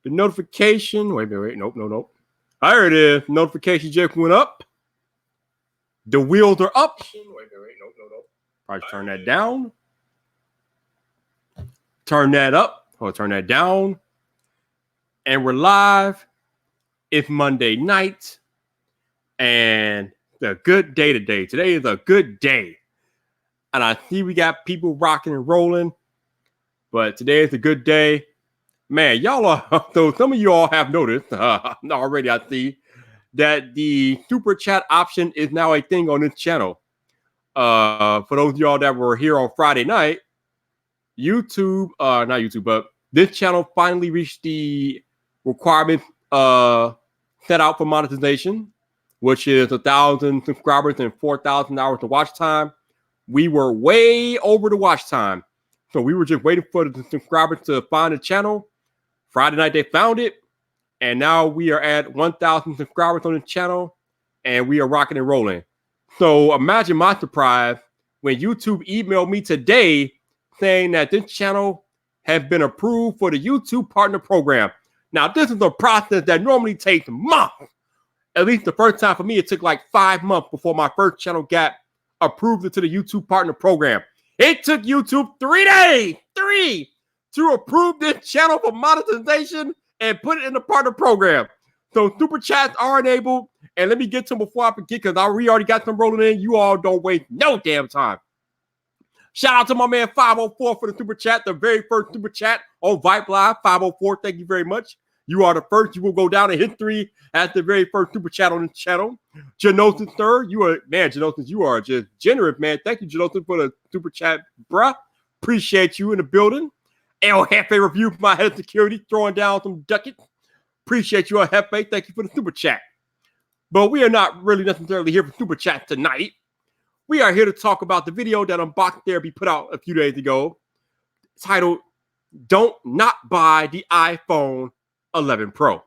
the notification. Wait. Nope. There it is. Notification just went up. The wheels are up. Wait. Nope. Probably turn that down. Turn that up. Or turn that down. And we're live. It's Monday night. And the good day today. Today is a good day. And I see we got people rocking and rolling. But today is a good day. Man, y'all are, so some of you all have noticed already, I see, that the super chat option is now a thing on this channel. For those of y'all that were here on Friday night, YouTube, not YouTube, but this channel finally reached the requirement set out for monetization, which is 1,000 subscribers and 4,000 hours of watch time. We were way over the watch time. So we were just waiting for the subscribers to find the channel. Friday night, they found it. And now we are at 1,000 subscribers on the channel. And we are rocking and rolling. So imagine my surprise when YouTube emailed me today saying that this channel has been approved for the YouTube Partner Program. Now, this is a process that normally takes months. At least the first time for me, it took like 5 months before my first channel got approved into the YouTube Partner Program. It took YouTube 3 days, to approve this channel for monetization and put it in the partner program. So super chats are enabled. And let me get to them before I forget, because we already got them rolling in. You all don't waste no damn time. Shout out to my man 504 for the super chat, the very first super chat on VypDrive. 504, thank you very much. You are the first. You will go down in history as the very first super chat on this channel. Janosis, sir, Janosis, you are just generous, man. Thank you, Janosis, for the super chat, bruh. Appreciate you in the building. El Jefe review for my head of security, throwing down some ducats. Appreciate you, El Jefe. Thank you for the super chat. But we are not really necessarily here for super chat tonight. We are here to talk about the video that Unbox Therapy put out a few days ago, titled, Don't Not Buy the iPhone 11 Pro.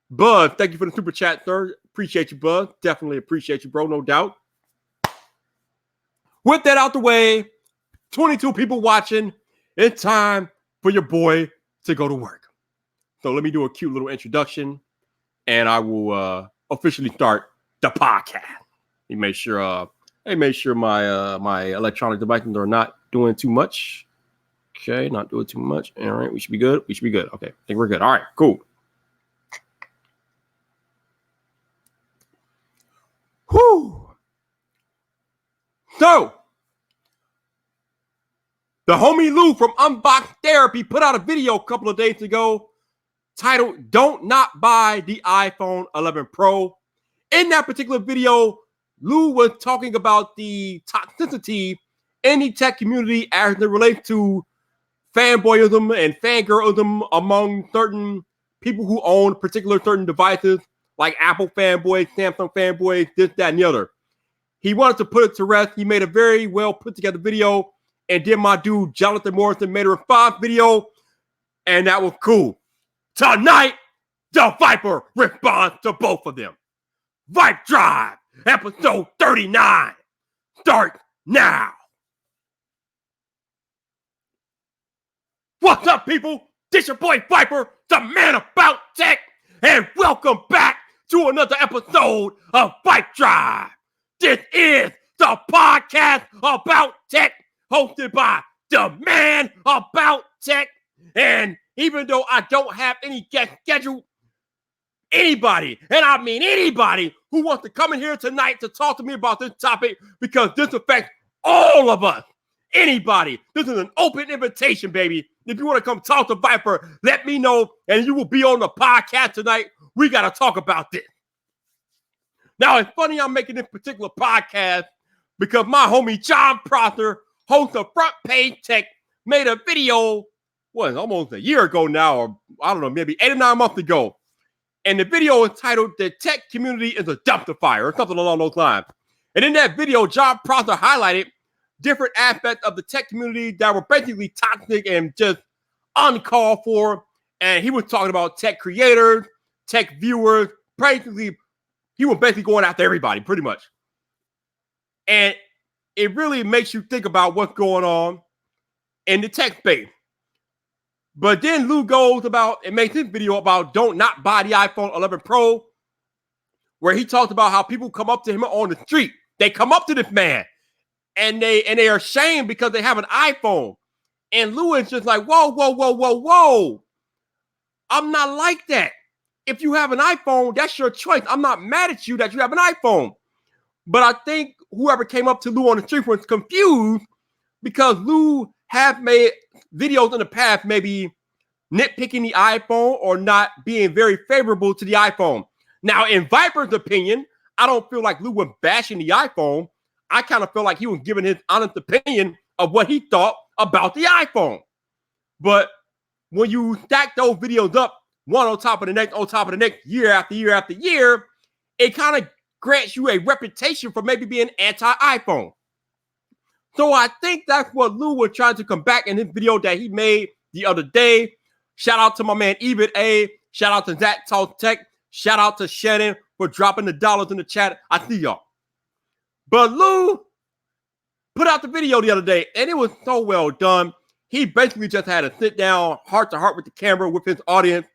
Buzz, thank you for the super chat, sir. Appreciate you, Buzz. Definitely appreciate you, bro, no doubt. With that out the way, 22 people watching. It's time for your boy to go to work. So let me do a cute little introduction, and I will officially start the podcast. Let me make sure my electronic devices are not doing too much. Okay, not doing too much. All right, we should be good. Okay, I think we're good. All right, cool. Whew. So, the homie Lou from Unbox Therapy put out a video a couple of days ago titled, Don't Not Buy the iPhone 11 Pro. In that particular video, Lou was talking about the toxicity in the tech community as it relates to fanboyism and fangirlism among certain people who own particular certain devices, like Apple fanboys, Samsung fanboys, this, that, and the other. He wanted to put it to rest. He made a very well put together video, and then my dude Jonathan Morrison made a response video, and that was cool. Tonight, the Vyyper responds to both of them. VypDrive, episode 39. Start now. What's up, people? This your boy Vyyper, the man about tech, and welcome back to another episode of VypDrive. This is the podcast about tech, hosted by the man about tech. And even though I don't have any guest scheduled, anybody, and I mean anybody, who wants to come in here tonight to talk to me about this topic, because this affects all of us. Anybody. This is an open invitation, baby. If you want to come talk to Vyyper, let me know, and you will be on the podcast tonight. We got to talk about this. Now, it's funny I'm making this particular podcast because my homie John Prosser, host of Front Page Tech, made a video, almost a year ago now, or I don't know, maybe 8 or 9 months ago. And the video is titled, The Tech Community is a Dumpster Fire, or something along those lines. And in that video, John Prosser highlighted different aspects of the tech community that were basically toxic and just uncalled for. And he was talking about tech creators, tech viewers. Basically, he was basically going after everybody, pretty much. And it really makes you think about what's going on in the tech space. But then Lou goes about and makes this video about don't not buy the iPhone 11 Pro, where he talked about how people come up to him on the street. They come up to this man and they are ashamed because they have an iPhone. And Lou is just like, whoa, whoa, whoa, whoa, whoa. I'm not like that. If you have an iPhone, that's your choice. I'm not mad at you that you have an iPhone. But I think whoever came up to Lou on the street was confused because Lou have made videos in the past, maybe nitpicking the iPhone or not being very favorable to the iPhone. Now, in Vyyper's opinion, I don't feel like Lou was bashing the iPhone. I kind of feel like he was giving his honest opinion of what he thought about the iPhone. But when you stack those videos up, one on top of the next, year after year after year, it kind of grants you a reputation for maybe being anti-iPhone. So I think that's what Lou was trying to come back in his video that he made the other day. Shout out to my man Ebit A. Shout out to Zach Talk Tech. Shout out to Shannon for dropping the dollars in the chat. I see y'all. But Lou put out the video the other day, and it was so well done. He basically just had a sit down, heart to heart with the camera with his audience.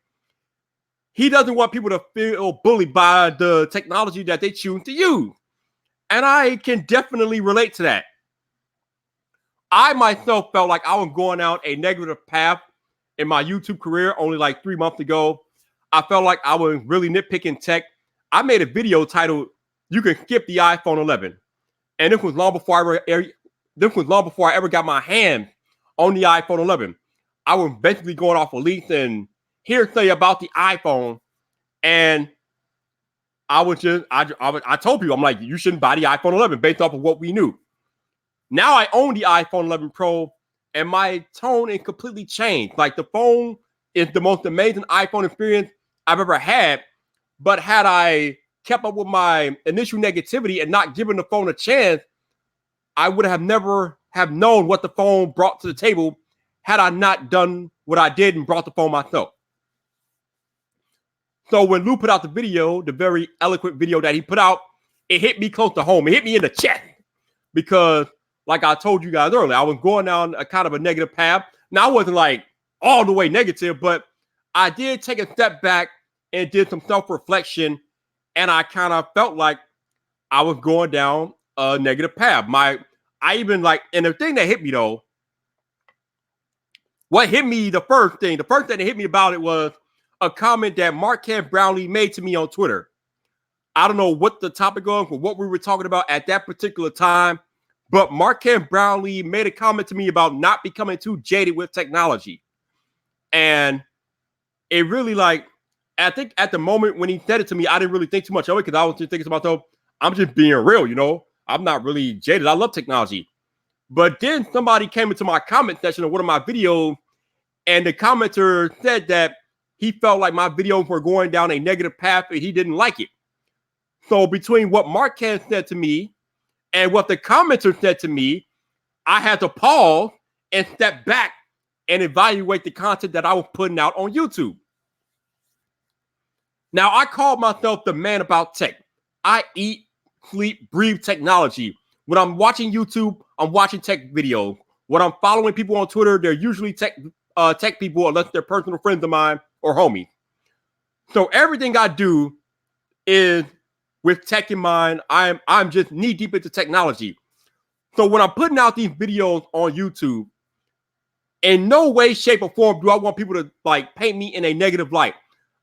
He doesn't want people to feel bullied by the technology that they choose to use. And I can definitely relate to that. I myself felt like I was going down a negative path in my YouTube career only like 3 months ago. I felt like I was really nitpicking tech. I made a video titled, "You Can Skip the iPhone 11." And this was long before I ever got my hands on the iPhone 11. I was basically going off of leaks and hearsay about the iPhone. And I told people, I'm like, you shouldn't buy the iPhone 11 based off of what we knew. Now I own the iPhone 11 Pro, and my tone is completely changed. Like, the phone is the most amazing iPhone experience I've ever had. But had I kept up with my initial negativity and not given the phone a chance, I would have never have known what the phone brought to the table had I not done what I did and brought the phone myself. So when Lou put out the video, the very eloquent video that he put out, it hit me close to home. It hit me in the chest because, like I told you guys earlier, I was going down a kind of a negative path. Now, I wasn't like all the way negative, but I did take a step back and did some self-reflection, and I kind of felt like I was going down a negative path. And the thing that hit me though, what hit me, the first thing that hit me about it was a comment that Marquez Brownlee made to me on Twitter. I don't know what the topic was or what we were talking about at that particular time, but Marquez Brownlee made a comment to me about not becoming too jaded with technology. And it really, like, I think at the moment when he said it to me, I didn't really think too much of it because I was just thinking to myself, I'm just being real, you know? I'm not really jaded. I love technology. But then somebody came into my comment section of one of my videos, and the commenter said that he felt like my videos were going down a negative path and he didn't like it. So between what Marquez said to me and what the commenter said to me, I had to pause and step back and evaluate the content that I was putting out on YouTube. Now, I call myself the man about tech. I eat, sleep, breathe technology. When I'm watching YouTube, I'm watching tech videos. When I'm following people on Twitter, they're usually tech people, unless they're personal friends of mine or homies. So everything I do is with tech in mind. I'm just knee deep into technology. So when I'm putting out these videos on YouTube, in no way, shape, or form do I want people to like paint me in a negative light.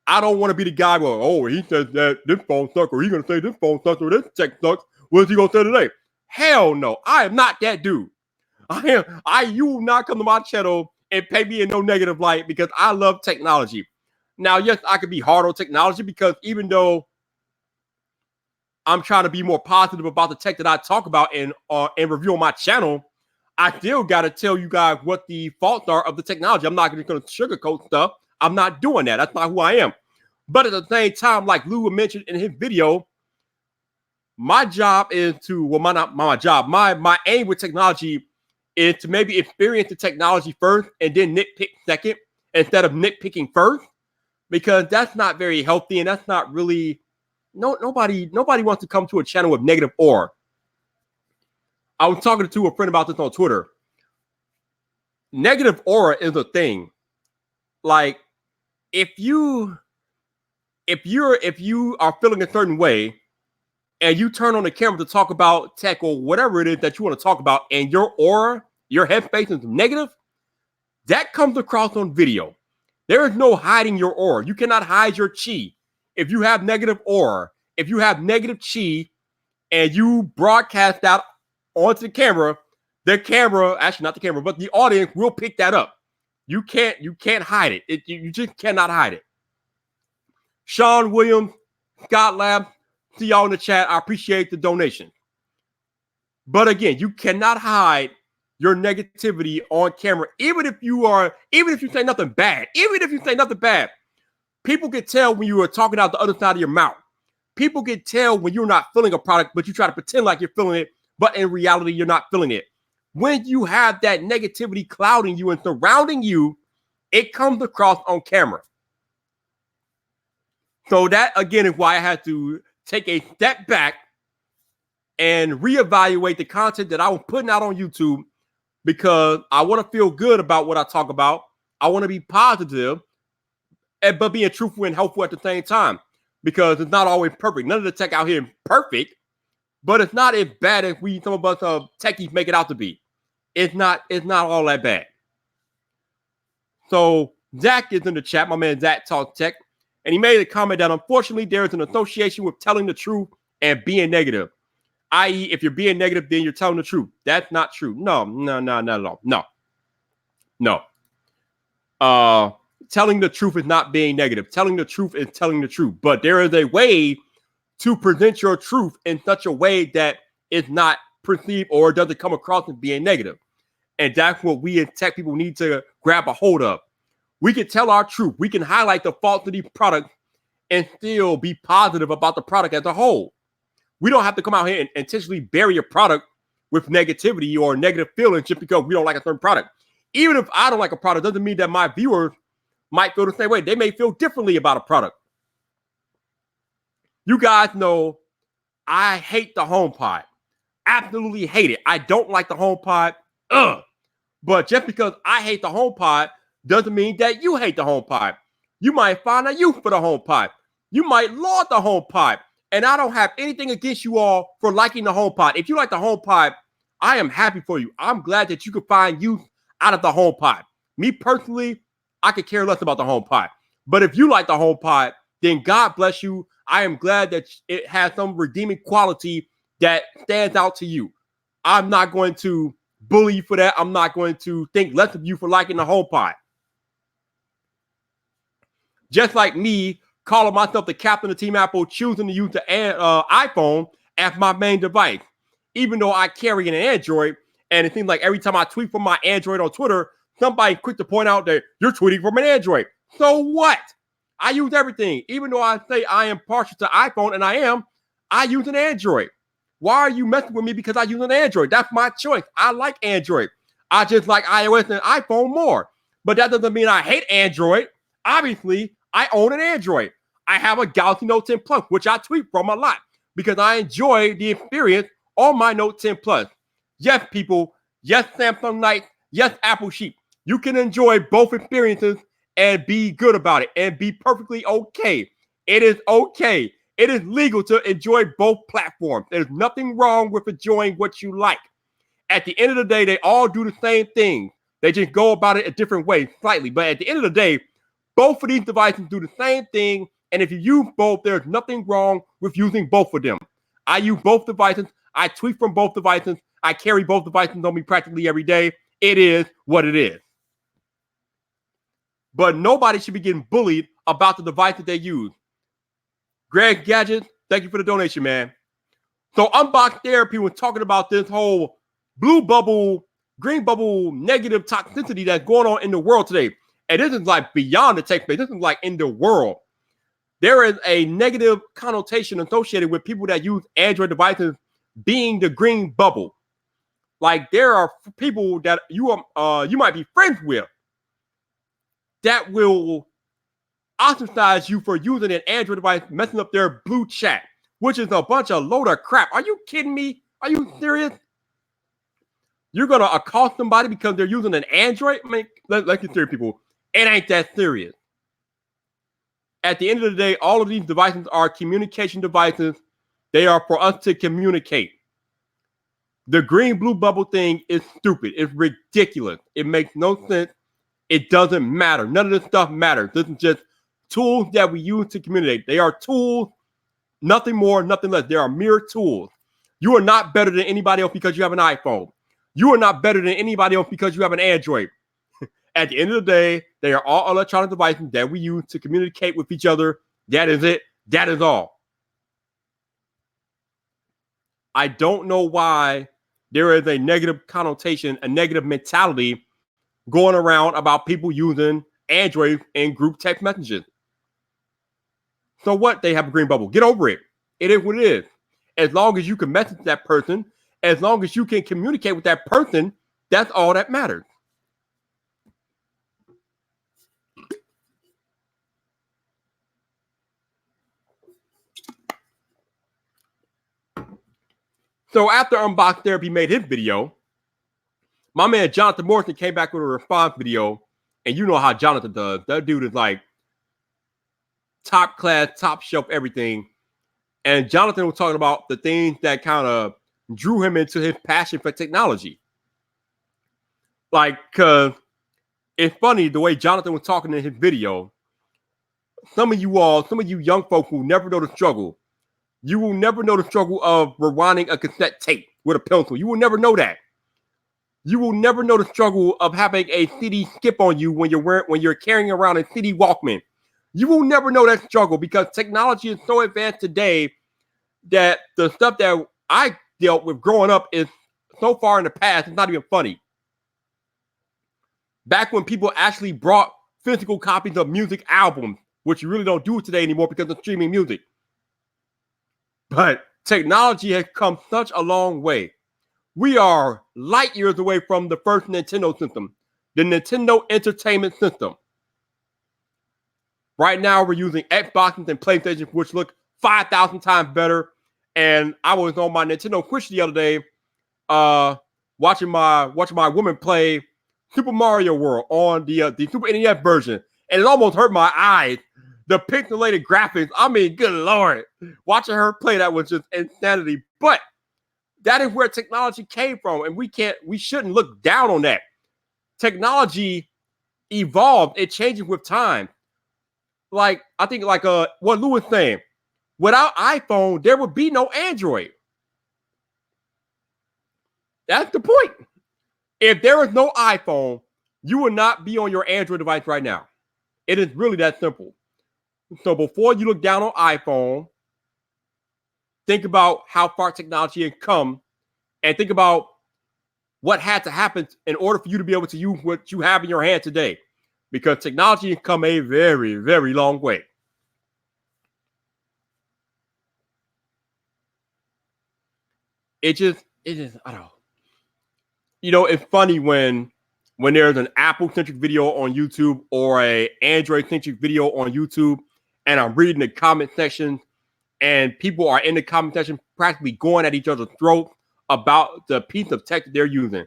I don't want to be the guy where, oh, he says that this phone sucks, or he's going to say this phone sucks, or this tech sucks. What is he going to say today? Hell no. I am not that dude. You will not come to my channel and paint me in no negative light because I love technology. Now, yes, I could be hard on technology because even though I'm trying to be more positive about the tech that I talk about and review on my channel, I still got to tell you guys what the faults are of the technology. I'm not just going to sugarcoat stuff. I'm not doing that. That's not who I am. But at the same time, like Lou mentioned in his video, my job is to, well, my aim with technology is to maybe experience the technology first and then nitpick second instead of nitpicking first, because that's not very healthy and that's not really, nobody wants to come to a channel with negative aura. I was talking to a friend about this on Twitter. Negative aura is a thing. like if you are feeling a certain way and you turn on the camera to talk about tech or whatever it is that you want to talk about, and your aura, your headspace is negative, that comes across on video. There is no hiding your aura. You cannot hide your chi. If you have negative aura, if you have negative chi, and you broadcast out onto the camera, actually not the camera, but the audience will pick that up. You can't hide it. You just cannot hide it. Sean Williams, Scott Lab, see y'all in the chat. I appreciate the donation. But again, you cannot hide your negativity on camera, even if you say nothing bad. Even if you say nothing bad, people can tell when you are talking out the other side of your mouth. People can tell when you're not feeling a product, but you try to pretend like you're feeling it, but in reality, you're not feeling it. When you have that negativity clouding you and surrounding you, it comes across on camera. So that, again, is why I had to take a step back and reevaluate the content that I was putting out on YouTube, because I want to feel good about what I talk about. I want to be positive, but being truthful and helpful at the same time, because it's not always perfect. None of the tech out here is perfect, but it's not as bad as some of us techies make it out to be. It's not all that bad. So Zach is in the chat, my man Zach Talk Tech, and he made a comment that unfortunately there is an association with telling the truth and being negative. I.e., if you're being negative, then you're telling the truth. That's not true. No, not at all. No. Telling the truth is not being negative. Telling the truth is telling the truth. But there is a way to present your truth in such a way that it's not perceived or doesn't come across as being negative. And that's what we as tech people need to grab a hold of. We can tell our truth. We can highlight the faults of these products and still be positive about the product as a whole. We don't have to come out here and intentionally bury a product with negativity or negative feelings just because we don't like a certain product. Even if I don't like a product, doesn't mean that my viewers might feel the same way. They may feel differently about a product. You guys know I hate the HomePod. Absolutely hate it. I don't like the HomePod. But just because I hate the HomePod doesn't mean that you hate the HomePod. You might find a use for the HomePod. You might laud the HomePod. And I don't have anything against you all for liking the HomePod. If you like the HomePod, I am happy for you. I'm glad that you could find use out of the HomePod. Me personally, I could care less about the HomePod. But if you like the HomePod, then God bless you. I am glad that it has some redeeming quality that stands out to you. I'm not going to bully you for that. I'm not going to think less of you for liking the HomePod. Just like me calling myself the captain of Team Apple, choosing to use the iPhone as my main device, even though I carry an Android. And it seems like every time I tweet from my Android on Twitter, somebody quick to point out that you're tweeting from an Android. So what? I use everything. Even though I say I am partial to iPhone, and I use an Android. Why are you messing with me because I use an Android? That's my choice. I like Android. I just like iOS and iPhone more. But that doesn't mean I hate Android. Obviously, I own an Android. I have a Galaxy Note 10 Plus, which I tweet from a lot because I enjoy the experience on my Note 10 Plus. Yes, people. Yes, Samsung Knights. Yes, Apple Sheep. You can enjoy both experiences and be good about it and be perfectly okay. It is okay. It is legal to enjoy both platforms. There's nothing wrong with enjoying what you like. At the end of the day, they all do the same thing. They just go about it a different way slightly. But at the end of the day, both of these devices do the same thing. And if you use both, there's nothing wrong with using both of them. I use both devices. I tweet from both devices. I carry both devices on me practically every day. It is what it is. But nobody should be getting bullied about the device that they use. Greg Gadget, thank you for the donation, man. So Unbox Therapy was talking about this whole blue bubble, green bubble, negative toxicity that's going on in the world today. And this is like beyond the tech space. This is like in the world. There is a negative connotation associated with people that use Android devices being the green bubble. Like there are people that you might be friends with that will ostracize you for using an Android device, messing up their blue chat, which is a bunch of load of crap. Are you kidding me? Are you serious? You're going to accost somebody because they're using an Android? I mean, let's get serious, people. It ain't that serious. At the end of the day, all of these devices are communication devices. They are for us to communicate. The green blue bubble thing is stupid. It's ridiculous. It makes no sense. It doesn't matter. None of this stuff matters. This is just tools that we use to communicate. They are tools, nothing more, nothing less. They are mere tools. You are not better than anybody else because you have an iPhone. You are not better than anybody else because you have an Android. At the end of the day, they are all electronic devices that we use to communicate with each other. That is it. That is all. I don't know why there is a negative connotation, a negative mentality going around about people using Android in group text messages. So what? They have a green bubble. Get over it. It is what it is. As long as you can message that person, as long as you can communicate with that person, that's all that matters. So after Unbox Therapy made his video, my man Jonathan Morrison came back with a response video, and you know how Jonathan does. That dude is like top class, top shelf, everything. And Jonathan was talking about the things that kind of drew him into his passion for technology. Like, cause it's funny the way Jonathan was talking in his video. Some of you young folk who never know the struggle. You will never know the struggle of rewinding a cassette tape with a pencil. You will never know that. You will never know the struggle of having a CD skip on you when you're carrying around a CD Walkman. You will never know that struggle because technology is so advanced today that the stuff that I dealt with growing up is so far in the past, it's not even funny. Back when people actually brought physical copies of music albums, which you really don't do today anymore because of streaming music. But technology has come such a long way. We are light years away from the first Nintendo system, the Nintendo Entertainment System. Right now, we're using Xboxes and PlayStations, which look 5,000 times better. And I was on my Nintendo Switch the other day, watching my woman play Super Mario World on the Super NES version, and it almost hurt my eyes. The pixelated graphics. I mean, good Lord, watching her play that was just insanity. But that is where technology came from, and we shouldn't look down on that. Technology evolved; it changes with time. Like I think, like what Lou was saying, without iPhone, there would be no Android. That's the point. If there is no iPhone, you will not be on your Android device right now. It is really that simple. So before you look down on iPhone, think about how far technology has come and think about what had to happen in order for you to be able to use what you have in your hand today. Because technology has come a very, very long way. It is, I don't know. You know, it's funny when there's an Apple-centric video on YouTube or a Android-centric video on YouTube, and I'm reading the comment section, and people are in the comment section practically going at each other's throats about the piece of tech that they're using.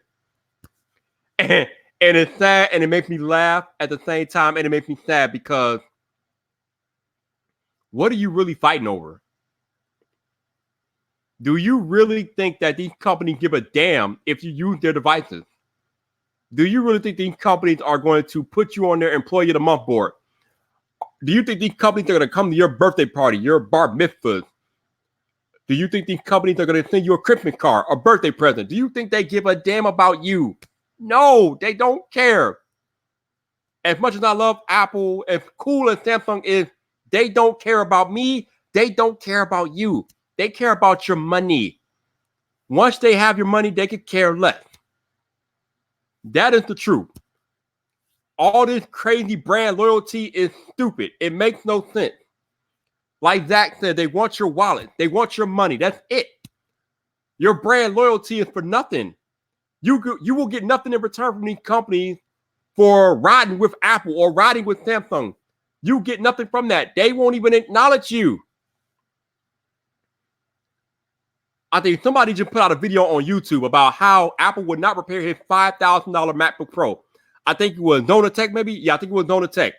And it's sad, and it makes me laugh at the same time, and it makes me sad because what are you really fighting over? Do you really think that these companies give a damn if you use their devices? Do you really think these companies are going to put you on their Employee of the Month board? Do you think these companies are going to come to your birthday party, your bar mitzvahs? Do you think these companies are going to send you a Christmas card, a birthday present? Do you think they give a damn about you? No, they don't care. As much as I love Apple, as cool as Samsung is, they don't care about me. They don't care about you. They care about your money. Once they have your money, they could care less. That is the truth. All this crazy brand loyalty is stupid. It makes no sense. Like Zach said, they want your wallet. They want your money. That's it. Your brand loyalty is for nothing. You will get nothing in return from these companies for riding with Apple or riding with Samsung. You get nothing from that. They won't even acknowledge you. I think somebody just put out a video on YouTube about how Apple would not repair his $5,000 MacBook Pro. I think it was Nona Tech, maybe. Yeah, I think it was Nona Tech.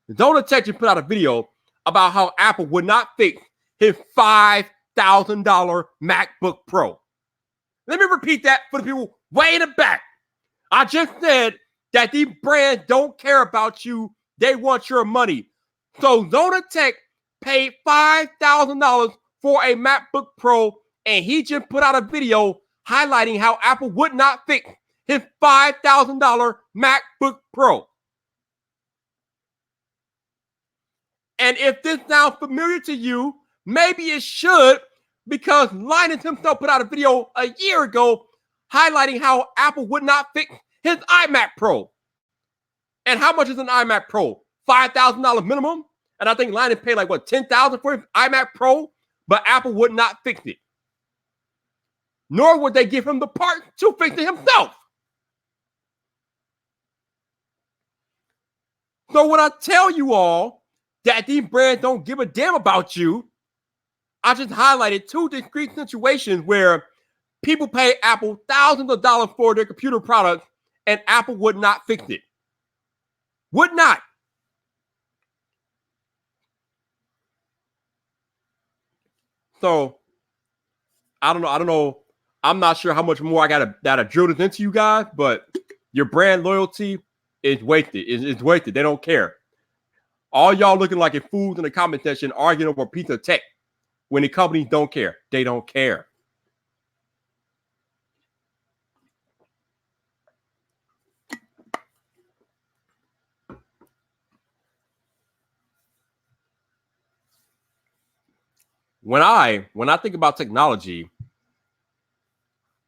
Nona Tech just put out a video about how Apple would not fix his $5,000 MacBook Pro. Let me repeat that for the people way in the back. I just said that these brands don't care about you. They want your money. So Nona Tech paid $5,000 for a MacBook Pro, and he just put out a video highlighting how Apple would not fix his $5,000 MacBook Pro. And if this sounds familiar to you, maybe it should, because Linus himself put out a video a year ago highlighting how Apple would not fix his iMac Pro. And how much is an iMac Pro? $5,000 minimum. And I think Linus paid like, what, $10,000 for his iMac Pro? But Apple would not fix it. Nor would they give him the part to fix it himself. So when I tell you all that these brands don't give a damn about you, I just highlighted two discrete situations where people pay Apple thousands of dollars for their computer products and Apple would not fix it. Would not. So I don't know. I'm not sure how much more I gotta drill this into you guys, but your brand loyalty is wasted. It's wasted. They don't care. All y'all looking like a fools in the comment section arguing over a piece of tech when the companies don't care. They don't care. When I think about technology,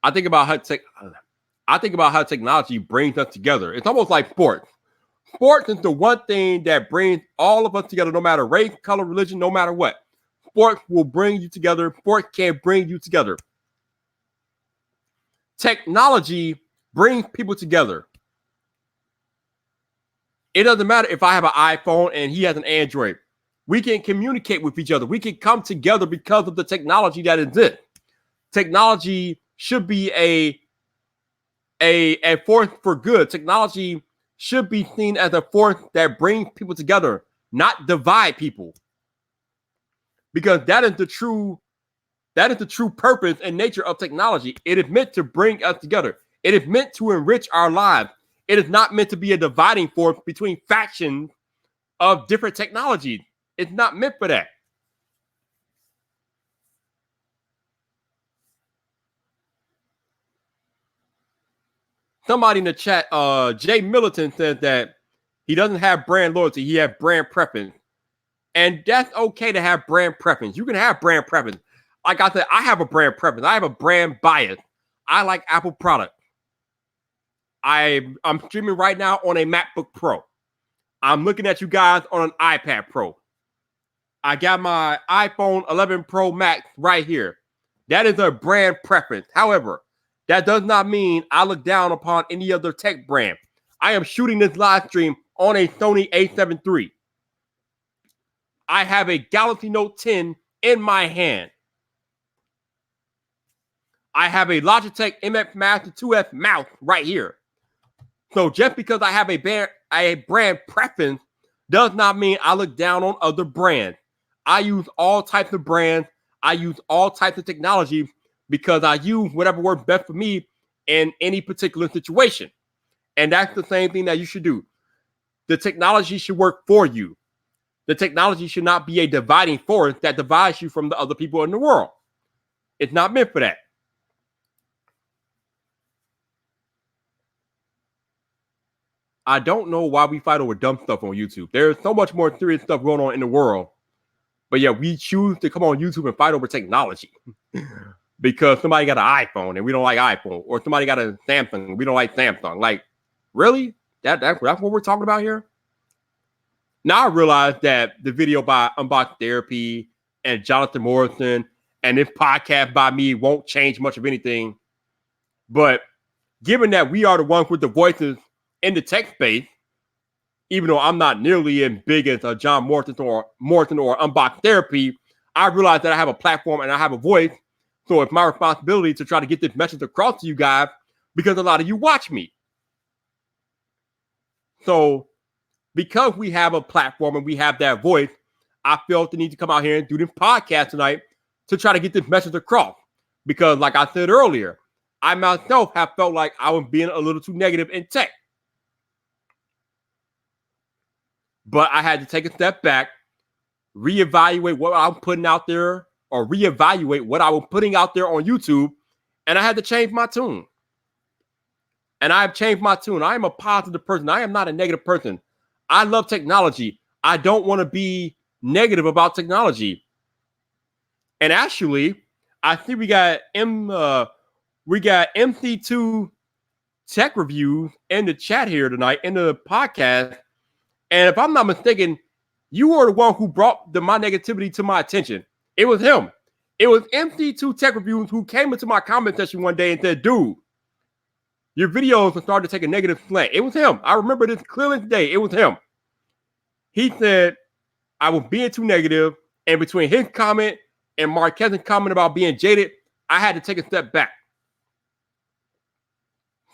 I think about how technology brings us together. It's almost like sports. Sports is the one thing that brings all of us together, no matter race, color, religion, no matter what. Sports will bring you together. Sports can bring you together. Technology brings people together. It doesn't matter if I have an iPhone and he has an Android. We can communicate with each other. We can come together because of the technology that exists. Technology should be a force for good. Technology should be seen as a force that brings people together, not divide people. Because that is the true purpose and nature of technology. It is meant to bring us together. It is meant to enrich our lives. It is not meant to be a dividing force between factions of different technologies. It's not meant for that. Somebody in the chat, Jay Militant, says that he doesn't have brand loyalty. He has brand preference. And that's okay to have brand preference. You can have brand preference. Like I said, I have a brand preference. I have a brand bias. I like Apple products. I'm streaming right now on a MacBook Pro. I'm looking at you guys on an iPad Pro. I got my iPhone 11 Pro Max right here. That is a brand preference. However, that does not mean I look down upon any other tech brand. I am shooting this live stream on a Sony A7 III. I have a Galaxy Note 10 in my hand. I have a Logitech MX Master 2S mouse right here. So just because I have a brand preference does not mean I look down on other brands. I use all types of brands. I use all types of technology because I use whatever works best for me in any particular situation. And that's the same thing that you should do. The technology should work for you. The technology should not be a dividing force that divides you from the other people in the world. It's not meant for that. I don't know why we fight over dumb stuff on YouTube. There's so much more serious stuff going on in the world. But yeah, we choose to come on YouTube and fight over technology because somebody got an iPhone and we don't like iPhone, or somebody got a Samsung and we don't like Samsung. Like, really? That's what we're talking about here? Now I realize that the video by Unbox Therapy and Jonathan Morrison and this podcast by me won't change much of anything. But given that we are the ones with the voices in the tech space, even though I'm not nearly as big as John Morrison or Unbox Therapy, I realize that I have a platform and I have a voice. So it's my responsibility to try to get this message across to you guys because a lot of you watch me. So because we have a platform and we have that voice, I felt the need to come out here and do this podcast tonight to try to get this message across. Because like I said earlier, I myself have felt like I was being a little too negative in tech. But I had to take a step back, reevaluate what I'm putting out there, or reevaluate what I was putting out there on YouTube, and I had to change my tune. And I have changed my tune. I am a positive person. I am not a negative person. I love technology. I don't want to be negative about technology. And actually, I think we got MC2 tech reviews in the chat here tonight in the podcast. And if I'm not mistaken, you were the one who brought my negativity to my attention. It was him. It was MC2 tech reviews who came into my comment section one day and said, dude, your videos are starting to take a negative slant. It was him. I remember this clearly today. It was him. He said I was being too negative, and between his comment and Marquez's comment about being jaded, I had to take a step back.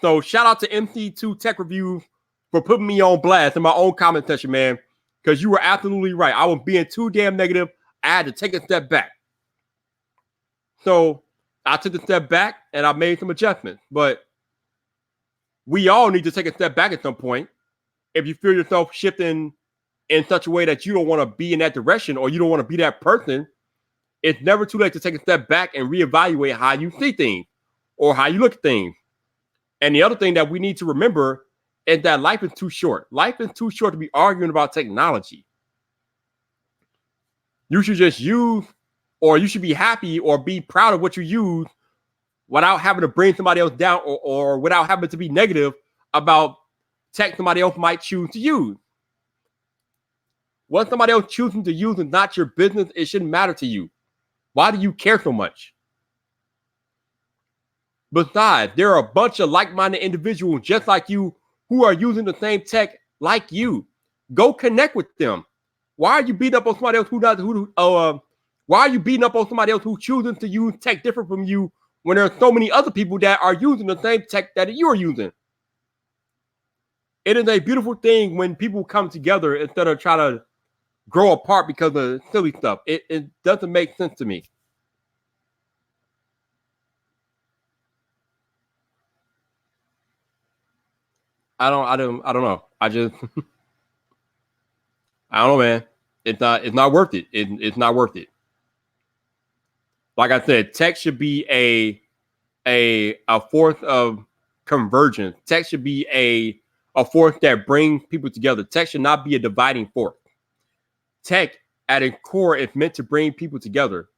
So shout out to MC2 Tech Reviews for putting me on blast in my own comment section, man, because you were absolutely right. I was being too damn negative. I had to take a step back. So I took a step back and I made some adjustments, but we all need to take a step back at some point. If you feel yourself shifting in such a way that you don't want to be in that direction or you don't want to be that person, it's never too late to take a step back and reevaluate how you see things or how you look at things. And the other thing that we need to remember is that life is too short. Life is too short to be arguing about technology. You should just use, or you should be happy or be proud of what you use without having to bring somebody else down or without having to be negative about tech somebody else might choose to use. What somebody else choosing to use is not your business. It shouldn't matter to you. Why do you care so much? Besides, there are a bunch of like-minded individuals just like you who are using the same tech like you. Go connect with them. Why are you beating up on somebody else why are you beating up on somebody else who choosing to use tech different from you when there are so many other people that are using the same tech that you're using? It is a beautiful thing when people come together instead of trying to grow apart because of silly stuff. It doesn't make sense to me. I don't know. I just I don't know, man. It's not worth it. It's not worth it. Like I said, tech should be a force of convergence. Tech should be a force that brings people together. Tech should not be a dividing force. Tech at its core is meant to bring people together.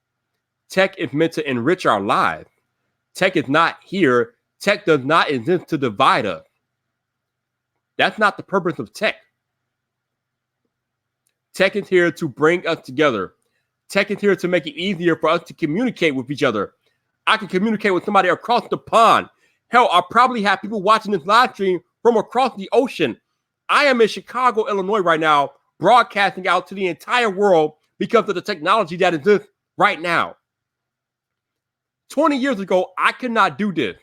Tech is meant to enrich our lives. Tech is not here. Tech does not exist to divide us. That's not the purpose of tech. Tech is here to bring us together. Tech is here to make it easier for us to communicate with each other. I can communicate with somebody across the pond. Hell, I probably have people watching this live stream from across the ocean. I am in Chicago, Illinois right now, broadcasting out to the entire world because of the technology that exists right now. 20 years ago, I could not do this.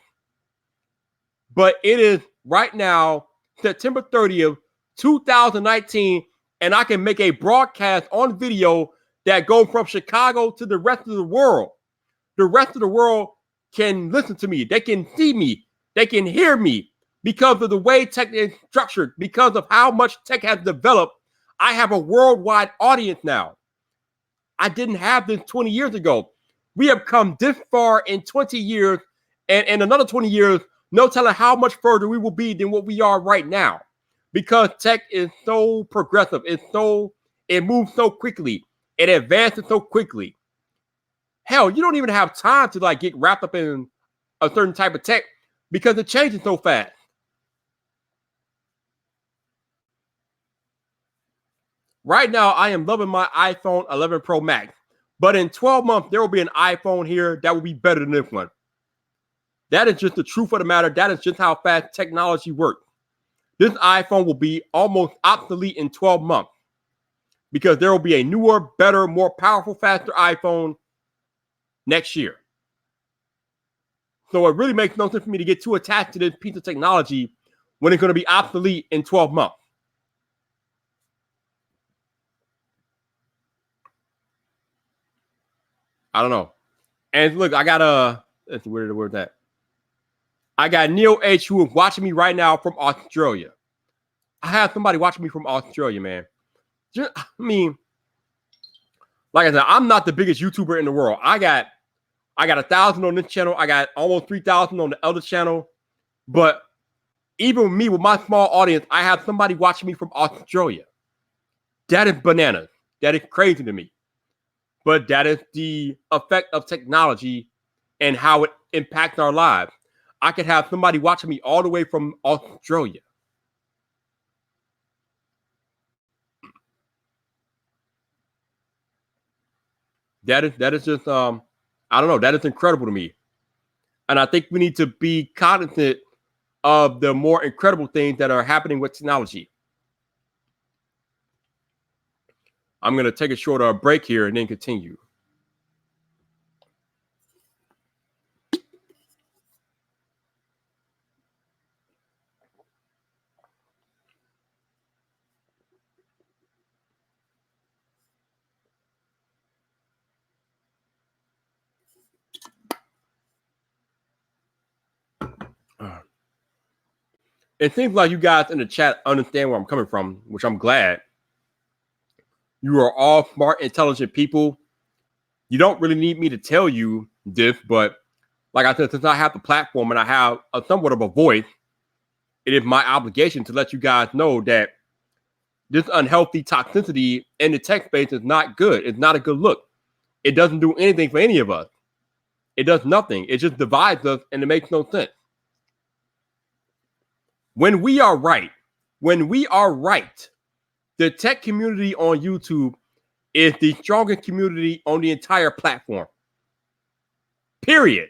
But it is right now, September 30th, 2019, and I can make a broadcast on video that goes from Chicago to the rest of the world. The rest of the world can listen to me. They can see me. They can hear me because of the way tech is structured, because of how much tech has developed. I have a worldwide audience now. I didn't have this 20 years ago. We have come this far in 20 years, and in another 20 years, no telling how much further we will be than what we are right now, because tech is so progressive. It moves so quickly. It advances so quickly. Hell, you don't even have time to get wrapped up in a certain type of tech because it changes so fast. Right now, I am loving my iPhone 11 Pro Max, but in 12 months, there will be an iPhone here that will be better than this one. That is just the truth of the matter. That is just how fast technology works. This iPhone will be almost obsolete in 12 months because there will be a newer, better, more powerful, faster iPhone next year. So it really makes no sense for me to get too attached to this piece of technology when it's going to be obsolete in 12 months. I don't know. And look, I got let's see, where's that? I got Neil H who is watching me right now from Australia. I have somebody watching me from Australia, man. I mean, like I said, I'm not the biggest YouTuber in the world. I got 1,000 on this channel. I got almost 3,000 on the other channel. But even me with my small audience, I have somebody watching me from Australia. That is bananas. That is crazy to me. But that is the effect of technology and how it impacts our lives. I could have somebody watching me all the way from Australia. That is just I don't know. That is incredible to me. And I think we need to be cognizant of the more incredible things that are happening with technology. I'm going to take a short break here and then continue. It seems like you guys in the chat understand where I'm coming from, which I'm glad. You are all smart, intelligent people. You don't really need me to tell you this, but like I said, since I have the platform and I have somewhat of a voice, it is my obligation to let you guys know that this unhealthy toxicity in the tech space is not good. It's not a good look. It doesn't do anything for any of us. It does nothing. It just divides us and it makes no sense. When we are right, the tech community on YouTube is the strongest community on the entire platform. Period.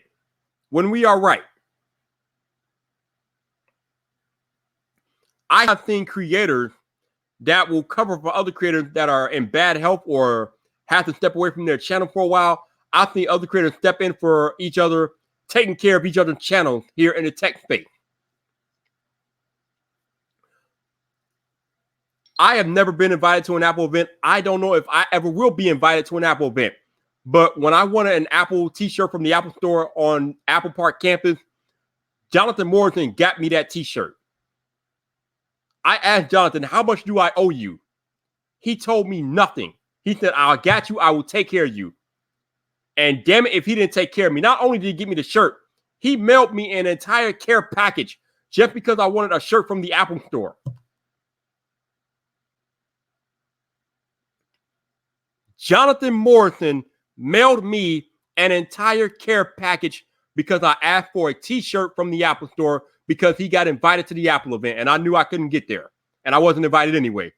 When we are right. I have seen creators that will cover for other creators that are in bad health or have to step away from their channel for a while. I've seen other creators step in for each other, taking care of each other's channels here in the tech space. I have never been invited to an Apple event. I don't know if I ever will be invited to an Apple event. But when I wanted an Apple t-shirt from the Apple store on Apple Park campus, Jonathan Morrison got me that t-shirt. I asked Jonathan, how much do I owe you? He told me nothing. He said, I got you. I will take care of you. And damn it, if he didn't take care of me, not only did he give me the shirt, he mailed me an entire care package just because I wanted a shirt from the Apple store. Jonathan Morrison mailed me an entire care package because I asked for a t-shirt from the Apple store because he got invited to the Apple event and I knew I couldn't get there and I wasn't invited anyway.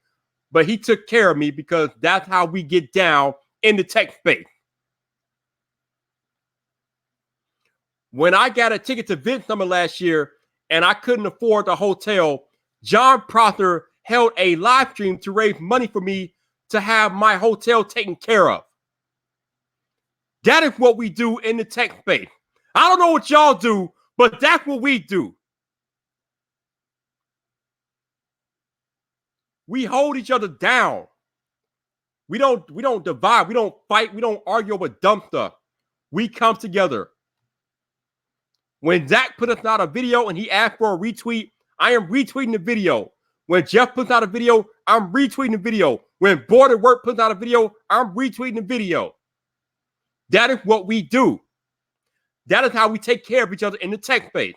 But he took care of me because that's how we get down in the tech space. When I got a ticket to Vent Summer last year and I couldn't afford the hotel, John Prosser held a live stream to raise money for me to have my hotel taken care of. That is what we do in the tech space. I don't know what y'all do, but that's what we do. We hold each other down. We don't divide. We don't fight. We don't argue over dumb stuff. We come together. When Zach put us out a video and he asked for a retweet, I am retweeting the video. When Jeff puts out a video, I'm retweeting the video. When Board at Work puts out a video, I'm retweeting the video. That is what we do. That is how we take care of each other in the tech space.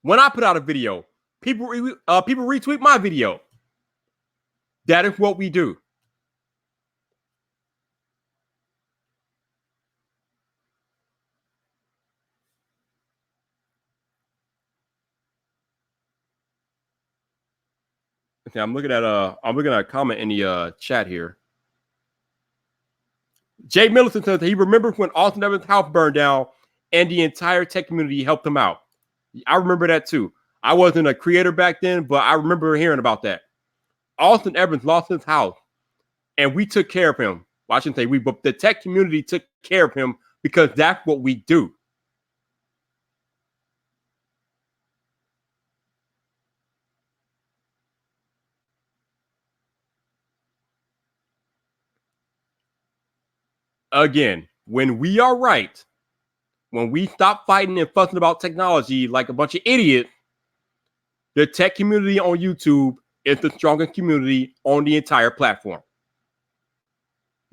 When I put out a video, people retweet my video. That is what we do. Okay, I'm looking at a comment in the chat here. Jay Millicent says he remembers when Austin Evans' house burned down and the entire tech community helped him out. I remember that too. I wasn't a creator back then, but I remember hearing about that. Austin Evans lost his house and we took care of him. Well, I shouldn't say we, but the tech community took care of him because that's what we do. Again, when we are right, when we stop fighting and fussing about technology like a bunch of idiots, the tech community on YouTube is the strongest community on the entire platform.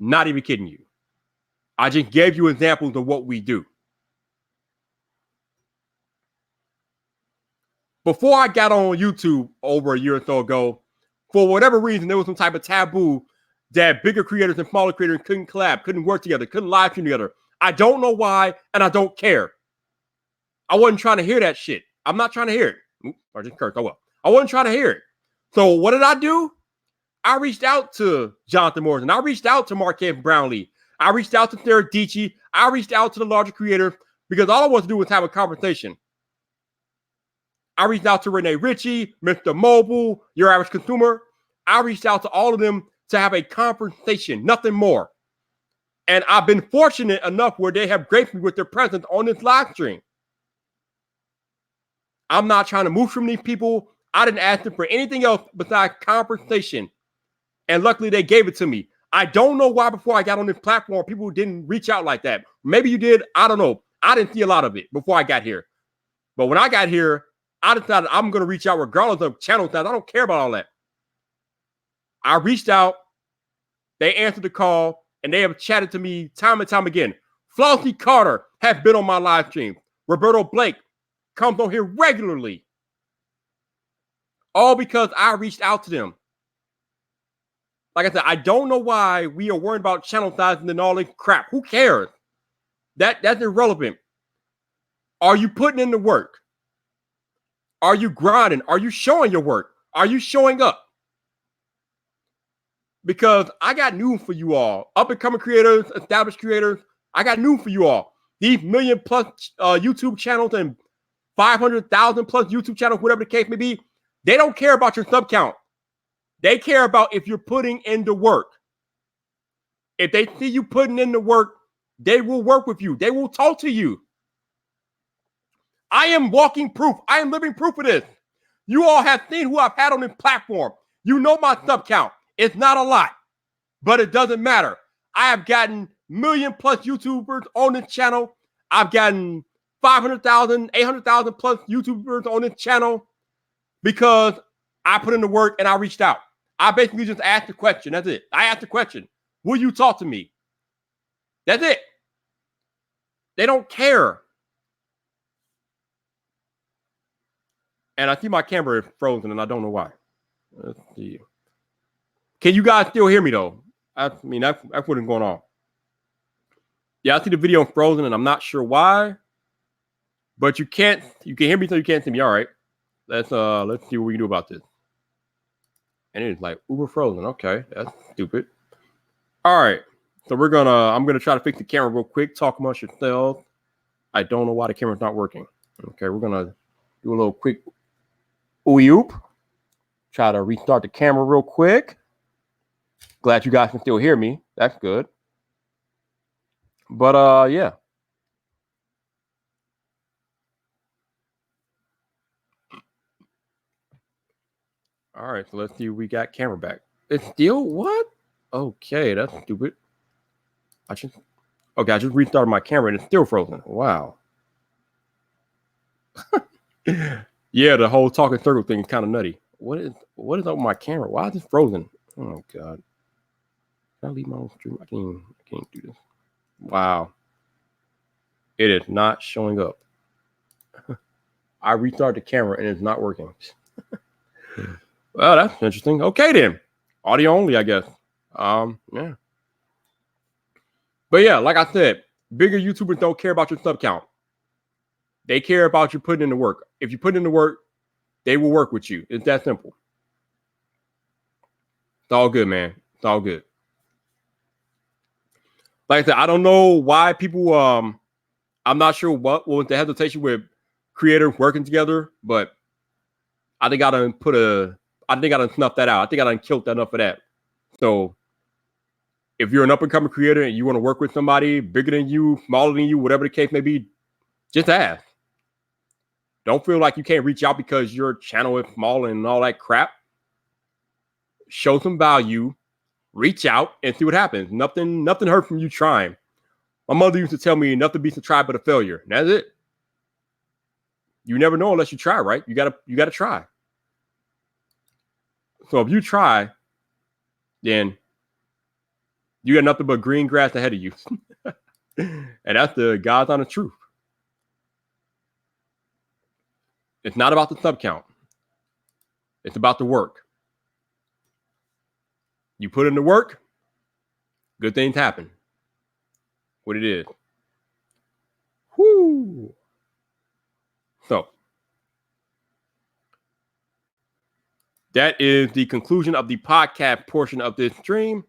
Not even kidding you. I just gave you examples of what we do. Before I got on YouTube over a year or so ago, for whatever reason, there was some type of taboo that bigger creators and smaller creators couldn't collab, couldn't work together, couldn't live stream together. I don't know why, and I don't care. I wasn't trying to hear that shit. I'm not trying to hear it. Oops, I just cursed. Oh well. I wasn't trying to hear it. So what did I do? I reached out to Jonathan Morrison. I reached out to Marquez Brownlee. I reached out to Sarah Dietschy. I reached out to the larger creators because all I wanted to do was have a conversation. I reached out to Renee Ritchie, Mr. Mobile, Your Average Consumer. I reached out to all of them to have a conversation, nothing more. And I've been fortunate enough where they have graced me with their presence on this live stream. I'm not trying to move from these people. I didn't ask them for anything else besides conversation. And luckily they gave it to me. I don't know why before I got on this platform, people didn't reach out like that. Maybe you did. I don't know. I didn't see a lot of it before I got here. But when I got here, I decided I'm going to reach out regardless of channel size. I don't care about all that. I reached out. They answered the call, and they have chatted to me time and time again. Flossie Carter has been on my live stream. Roberto Blake comes on here regularly. All because I reached out to them. Like I said, I don't know why we are worried about channel size and all this crap. Who cares? That's irrelevant. Are you putting in the work? Are you grinding? Are you showing your work? Are you showing up? Because I got news for you all. Up and coming creators, established creators, I got news for you all. These million plus YouTube channels and 500,000 plus YouTube channels, whatever the case may be, they don't care about your sub count. They care about if you're putting in the work. If they see you putting in the work, they will work with you. They will talk to you. I am walking proof. I am living proof of this. You all have seen who I've had on this platform. You know my sub count. It's not a lot, but it doesn't matter. I have gotten million plus YouTubers on this channel. I've gotten 500,000, 800,000 plus YouTubers on this channel because I put in the work and I reached out. I basically just asked the question. That's it. I asked the question. Will you talk to me? That's it. They don't care. And I see my camera is frozen and I don't know why. Let's see. Can you guys still hear me though? I mean, that's what's going on. Yeah, I see the video frozen and I'm not sure why. But you can hear me so you can't see me. All right. Let's see what we can do about this. And it's like uber frozen. Okay, that's stupid. All right. So I'm gonna try to fix the camera real quick. Talk amongst yourselves. I don't know why the camera's not working. Okay, we're gonna do a little quick oop. Try to restart the camera real quick. Glad you guys can still hear me. That's good. But yeah. All right, so let's see if we got camera back. It's still what? Okay, that's stupid. I just restarted my camera and it's still frozen. Wow. Yeah, the whole talking circle thing is kind of nutty. What is up with my camera? Why is it frozen? Oh god. Can I leave my own stream? I can't do this. Wow. It is not showing up. I restarted the camera and it's not working. Well, that's interesting. Okay then. Audio only, I guess. Yeah. But yeah, like I said, bigger YouTubers don't care about your sub count. They care about you putting in the work. If you put in the work, they will work with you. It's that simple. It's all good, man. It's all good. Like I said, I don't know why people I'm not sure what was the hesitation with creators working together, but I think I done snuffed that out. I think I done killed enough of that. So if you're an up-and-coming creator and you want to work with somebody bigger than you, smaller than you, whatever the case may be, just ask. Don't feel like you can't reach out because your channel is small and all that crap. Show some value, reach out, and see what happens. Nothing hurt from you trying. My mother used to tell me nothing beats a try but a failure. And that's it. You never know unless you try, right? You gotta try. So if you try, then you got nothing but green grass ahead of you. And that's the God's honest truth. It's not about the sub count. It's about the work. You put in the work, good things happen. What it is. Whoo. So that is the conclusion of the podcast portion of this stream.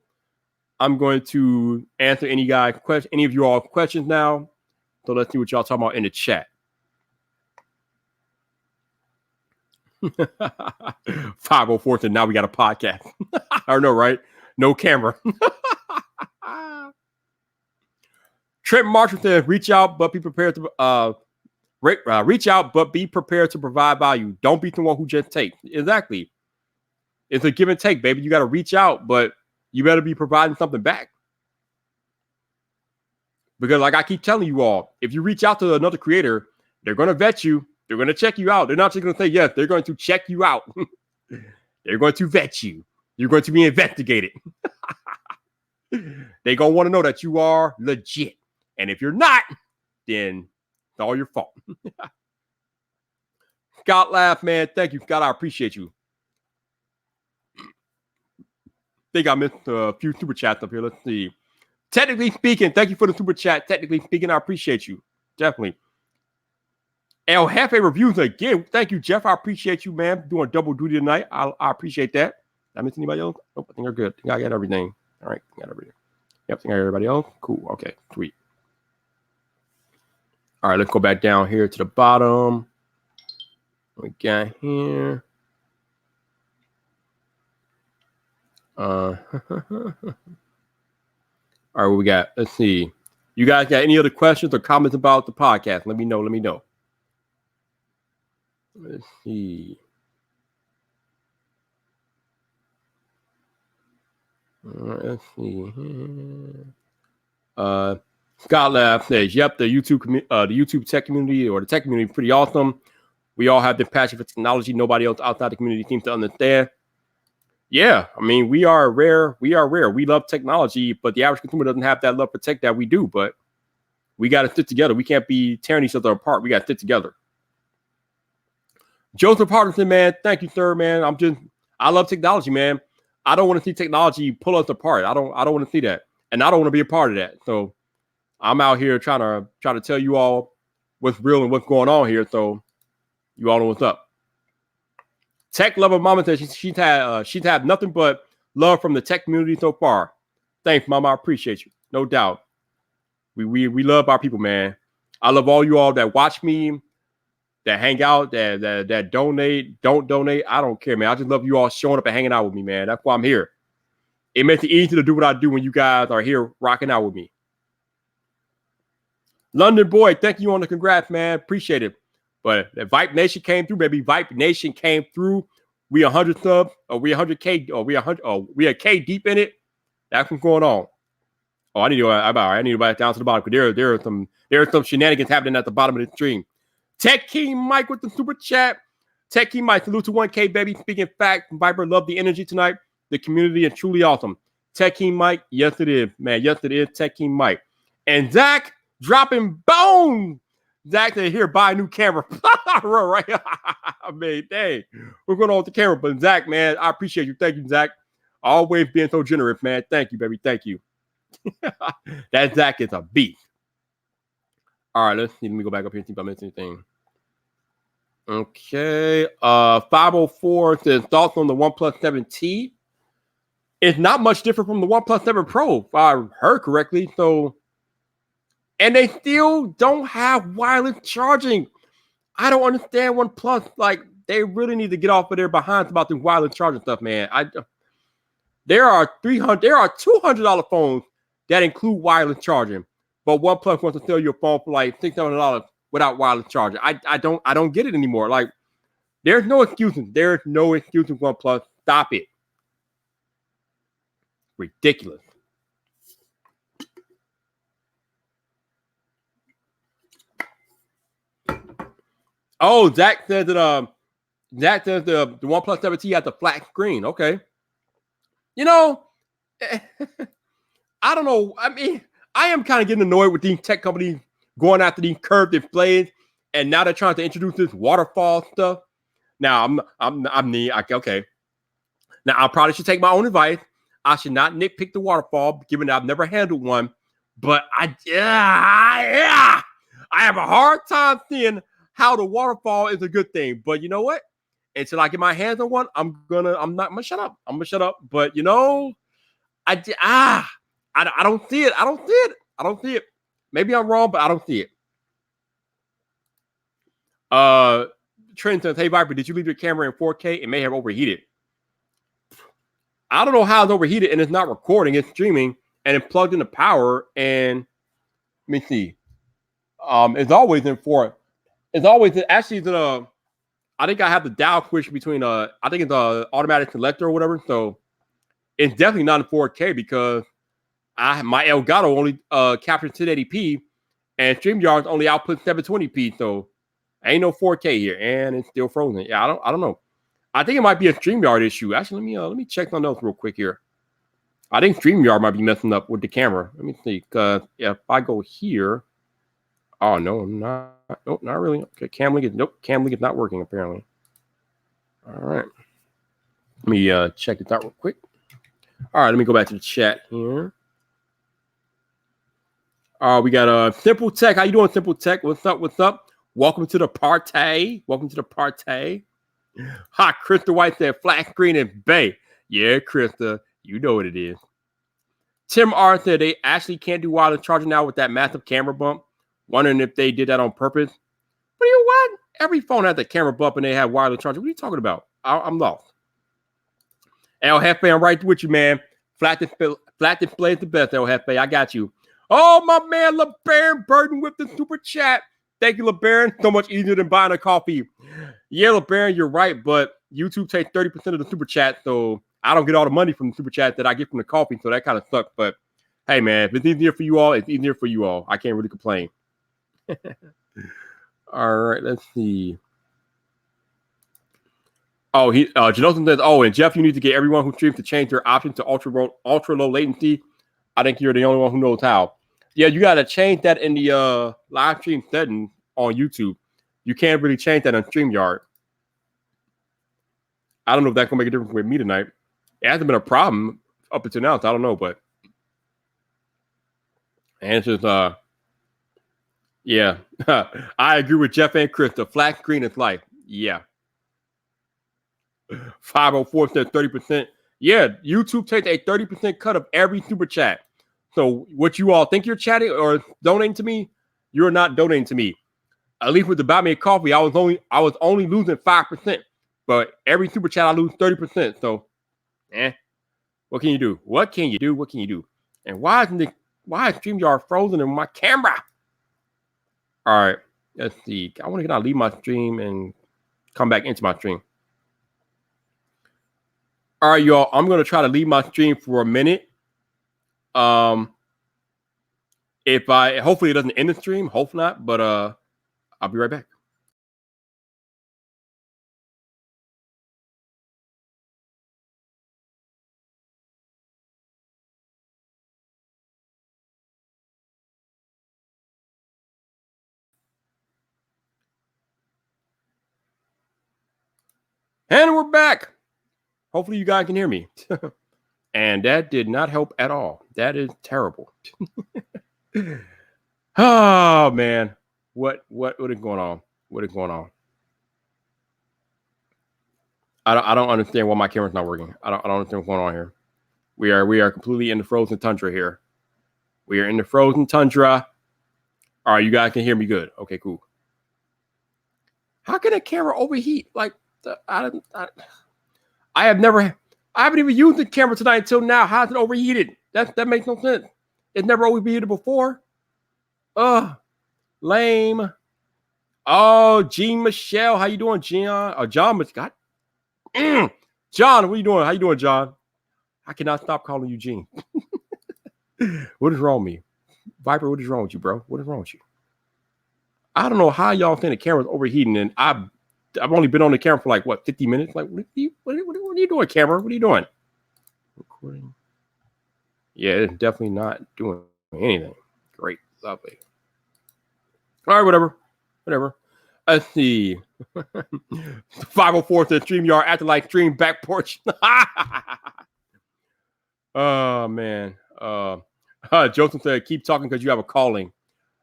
I'm going to answer any of you all questions now. So let's see what y'all talking about in the chat. 504 said now we got a podcast. I know, right? No camera. Trent Marshall says reach out, but be prepared to reach out, but be prepared to provide value. Don't be the one who just takes. Exactly. It's a give and take, baby. You got to reach out, but you better be providing something back. Because like I keep telling you all, if you reach out to another creator, they're going to vet you. They're going to check you out. They're not just going to say yes. They're going to check you out. They're going to vet you. You're going to be investigated. They're going to want to know that you are legit. And if you're not, then it's all your fault. Scott laugh, man. Thank you, Scott. I appreciate you. Think I missed a few super chats up here. Let's see. Technically speaking, thank you for the super chat. Technically speaking, I appreciate you. Definitely. El Jefe reviews again. Thank you, Jeff. I appreciate you, man. Doing double duty tonight. I appreciate that. Did I miss anybody else? Nope, I think we're good. I think I got everything. All right. Got everything. Yep, I think I got everybody else. Cool. Okay. Sweet. All right. Let's go back down here to the bottom. What we got here. All right, what we got? Let's see. You guys got any other questions or comments about the podcast? Let me know. Let's see. All right, let's see. Scott Lab says, "Yep, the YouTube tech community or the tech community is pretty awesome. We all have the passion for technology. Nobody else outside the community seems to understand." Yeah, I mean, we are rare. We love technology, but the average consumer doesn't have that love for tech that we do. But we got to stick together. We can't be tearing each other apart. We got to stick together. Joseph Hardison, man, thank you, sir, man. I love technology, man. I don't want to see technology pull us apart. I don't want to see that, and I don't want to be a part of that. So I'm out here trying to tell you all what's real and what's going on here, so you all know what's up. Tech lover mama says she's had nothing but love from the tech community so far. Thanks, mama. I appreciate you. No doubt. We love our people, man. I love all you all that watch me, that hang out, that donate, don't donate. I don't care, man. I just love you all showing up and hanging out with me, man. That's why I'm here. It makes it easy to do what I do when you guys are here rocking out with me. London boy, thank you on the congrats, man. Appreciate it. But the Vype Nation came through, baby. Vype Nation came through. We 100 subs, or we 100K, or we 100, oh, we a K deep in it. That's what's going on. Oh, I need to write it down to the bottom because there are some shenanigans happening at the bottom of the stream. Tech King Mike with the super chat. Tech King Mike, salute to 1K, baby. Speaking fact, Vyper, love the energy tonight. The community is truly awesome. Tech King Mike, yes it is, man. Yes it is, Tech King Mike. And Zach dropping bones. Zach said, here, buy a new camera. Right? I mean, dang. We're going on with the camera. But Zach, man, I appreciate you. Thank you, Zach. Always being so generous, man. Thank you, baby. Thank you. That Zach is a beast. All right, let's see. Let me go back up here and see if I missed anything. Okay. 504 says, thoughts on the OnePlus 7T? It's not much different from the OnePlus 7 Pro, if I heard correctly. So, and they still don't have wireless charging. I don't understand OnePlus. Like, they really need to get off of their behinds about the wireless charging stuff, man. There are $200 phones that include wireless charging, but OnePlus wants to sell you a phone for like $600 without wireless charging. I don't get it anymore. Like, there's no excuses. There's no excuses, OnePlus. Stop it. Ridiculous. Oh, Zach said that Zach says the OnePlus 7T has the flat screen. Okay. You know, I don't know. I mean, I am kind of getting annoyed with these tech companies going after these curved displays, and now they're trying to introduce this waterfall stuff. Now okay. Now I probably should take my own advice. I should not nitpick the waterfall, given that I've never handled one. But I have a hard time seeing how the waterfall is a good thing. But you know what? Until I get my hands on one, I'm not gonna shut up. I'm gonna shut up. But you know, I don't see it. I don't see it. Maybe I'm wrong, but I don't see it. Trent says, "Hey Vyyper, did you leave your camera in 4K? It may have overheated." I don't know how it's overheated and it's not recording. It's streaming and it plugged into power. And let me see. It's always in 4. It's always actually the. I think I have the dial switch between I think it's the automatic selector or whatever. So it's definitely not in 4K because my Elgato only captures 1080p and StreamYard's only outputs 720p. So ain't no 4K here, and it's still frozen. Yeah, I don't know. I think it might be a StreamYard issue. Actually, let me check something else real quick here. I think StreamYard might be messing up with the camera. Let me see. Cause if I go here, oh no, not. Nope, not really. Okay, cam link is not working apparently. All right. Let me check this out real quick. All right, let me go back to the chat here. We got Simple Tech. How you doing, Simple Tech? What's up? What's up? Welcome to the party. Welcome to the party. Hi, Krista White said flat screen and Bay. Yeah, Krista, you know what it is. Tim R said they actually can't do wireless charging now with that massive camera bump. Wondering if they did that on purpose. What do you want? Every phone has a camera bump and they have wireless charging. What are you talking about? I'm lost. El Jefe, I'm right with you, man. Flat display is the best, El Jefe. I got you. Oh, my man, LeBaron Burton with the super chat. Thank you, LeBaron. So much easier than buying a coffee. Yeah, LeBaron, you're right, but YouTube takes 30% of the super chat, so I don't get all the money from the super chat that I get from the coffee, so that kind of sucks. But hey, man, if it's easier for you all, it's easier for you all. I can't really complain. All right, let's see. Oh, Janelson says, oh, and Jeff, you need to get everyone who streams to change their options to ultra low latency. I think you're the only one who knows how. Yeah, you got to change that in the live stream setting on YouTube. You can't really change that on StreamYard. I don't know if that's going to make a difference with me tonight. It hasn't been a problem up until now, so I don't know, but answers, yeah. I agree with Jeff and Chris. The flat screen is life. Yeah. 504 says 30%. Yeah, YouTube takes a 30% cut of every super chat. So what you all think you're chatting or donating to me, you're not donating to me. At least with the Buy Me a Coffee, I was only losing 5%. But every super chat I lose 30%. So, what can you do? What can you do? What can you do? And why is StreamYard frozen in my camera? All right, let's see. I want to leave my stream and come back into my stream. All right, y'all. I'm gonna try to leave my stream for a minute. Hopefully it doesn't end the stream. Hopefully not. But I'll be right back. And we're back. Hopefully you guys can hear me. And that did not help at all. That is terrible. Oh man. What is going on? What is going on? I don't understand why my camera's not working. I don't understand what's going on here. We are completely in the frozen tundra here. We are in the frozen tundra. All right, you guys can hear me good. Okay, cool. How can a camera overheat? Like I haven't even used the camera tonight until now. How's it overheated? That makes no sense. It's never overheated before. Lame. Oh, Jean Michelle, how you doing, John? Oh, John Scott. John, what are you doing? How you doing, John? I cannot stop calling you Gene. What is wrong with me? Vyyper, what is wrong with you, bro? What is wrong with you? I don't know how y'all think the camera's overheating, and I've only been on the camera for like what 50 minutes. Like, what are you doing, camera? What are you doing? Recording. Yeah, it's definitely not doing anything. Great, lovely. All right, whatever. Let's see. 504 to the StreamYard Afterlife stream back porch. Oh man. Joseph said, "Keep talking because you have a calling."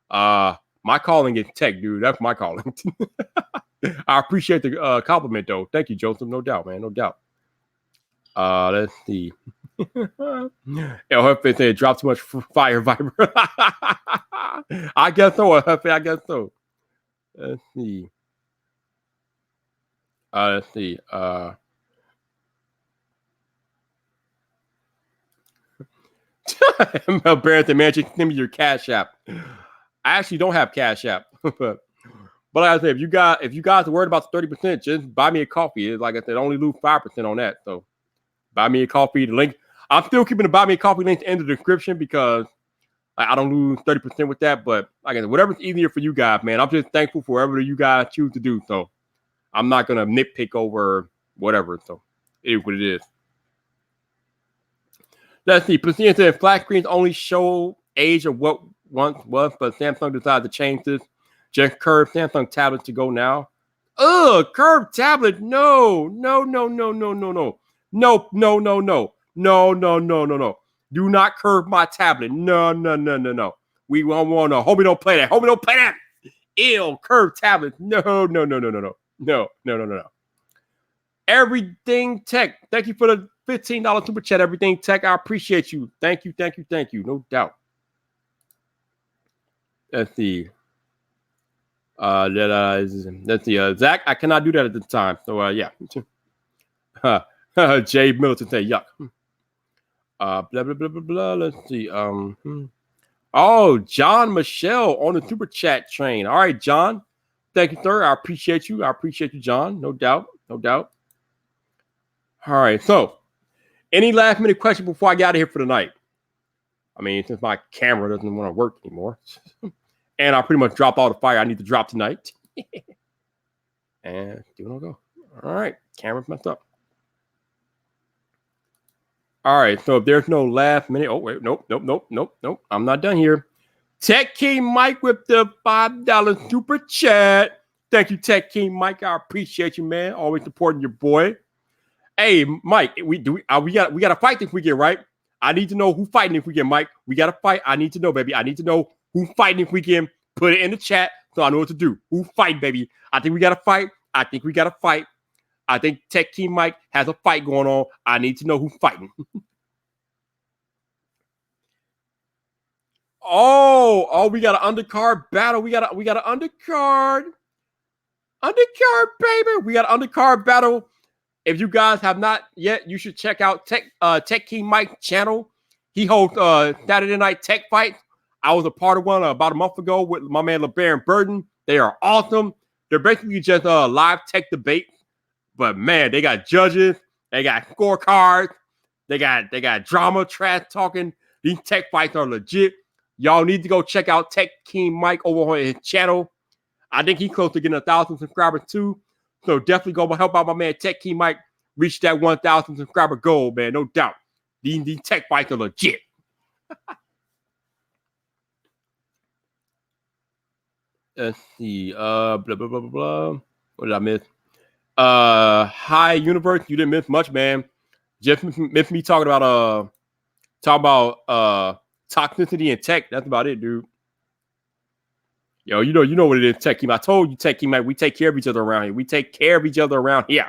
My calling is tech, dude. That's my calling. I appreciate the compliment, though. Thank you, Joseph. No doubt, man. No doubt. Let's see. Huffy said, "Drop too much fire, Vyyper." I guess so, Huffy. I guess so. Let's see. Let's see. Mel Barrington, man, just give me your Cash App. I actually don't have Cash App, but like I said, if you guys are worried about the 30%, just buy me a coffee. It's like I said, only lose 5% on that. So buy me a coffee. The link, I'm still keeping the buy me a coffee link in the description because I don't lose 30% with that. But like I said, whatever's easier for you guys, man. I'm just thankful for whatever you guys choose to do. So I'm not gonna nitpick over whatever. So it is what it is. Let's see. Placina said flat screens only show age of what once was, but Samsung decided to change this. Just curved Samsung tablets to go now. Ugh, curved tablet. No. Do not curve my tablet. No. We won't want to. Homie, don't play that. Homie, don't play that. Ew, curved tablet. No. Everything Tech. Thank you for the $15 super chat. Everything Tech. I appreciate you. Thank you. No doubt. Let's see. Let's see. Zach, I cannot do that at the time. So yeah. Jay Milton say yuck. Blah. Let's see. Oh, John Michelle on the super chat train. All right, John. Thank you, sir. I appreciate you. John. No doubt. All right. So, any last minute question before I get out of here for the night? I mean, since my camera doesn't want to work anymore. And I pretty much dropped all the fire I need to drop tonight. And still don't go. All right. Camera's messed up. All right. So if there's no last minute. Oh, wait. Nope. I'm not done here. Tech King Mike with the $5 super chat. Thank you, Tech King Mike. I appreciate you, man. Always supporting your boy. Hey, Mike, we got to fight this weekend, right? I need to know who's fighting this weekend, Mike. We got to fight. I need to know, baby. I need to know who's fighting this weekend. Put it in the chat so I know what to do. Who fight, baby? I think we got to fight. I think Tech King Mike has a fight going on. I need to know who's fighting. Oh, we got an undercard battle. We got an undercard. Undercard, baby. We got an undercard battle. If you guys have not yet, you should check out Tech King Mike's channel. He hosts Saturday Night Tech Fights. I was a part of one about a month ago with my man LeBaron Burton. They are awesome. They're basically just live tech debate. But man, they got judges. They got scorecards. They got drama, trash talking. These tech fights are legit. Y'all need to go check out Tech King Mike over on his channel. I think he's close to getting 1,000 subscribers too. So definitely go help out my man Tech King Mike reach that 1,000 subscriber goal, man. No doubt. These tech fights are legit. Let's see. Blah. What did I miss? Hi, Universe. You didn't miss much, man. Just miss me talking about toxicity and tech. That's about it, dude. Yo, you know what it is, Tech Team. I told you, Tech Team, we take care of each other around here.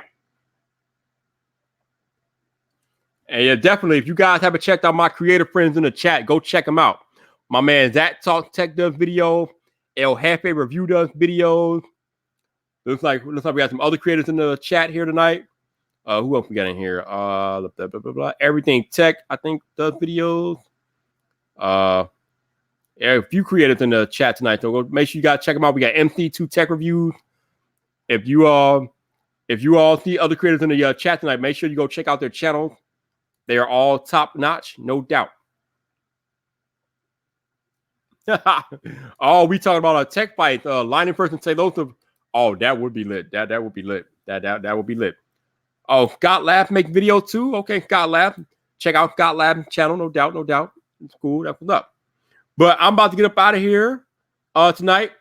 And yeah, definitely, if you guys haven't checked out my creator friends in the chat, go check them out. My man Zach Talk Tech does videos. El Jefe Review does videos. Looks like we got some other creators in the chat here tonight. Who else we got in here? Everything Tech, I think, does videos. Yeah, a few creators in the chat tonight, so go make sure you guys check them out. We got MC2 Tech Reviews. If you all see other creators in the chat tonight, make sure you go check out their channels. They are all top notch, no doubt. Oh, we talking about a tech fight. Line in person say those of. Oh, that would be lit. That would be lit. That would be lit. Oh, Got Lab make video too. Okay, Got Lab. Check out Got Lab channel. No doubt, no doubt. It's cool. That's what's up. But I'm about to get up out of here tonight.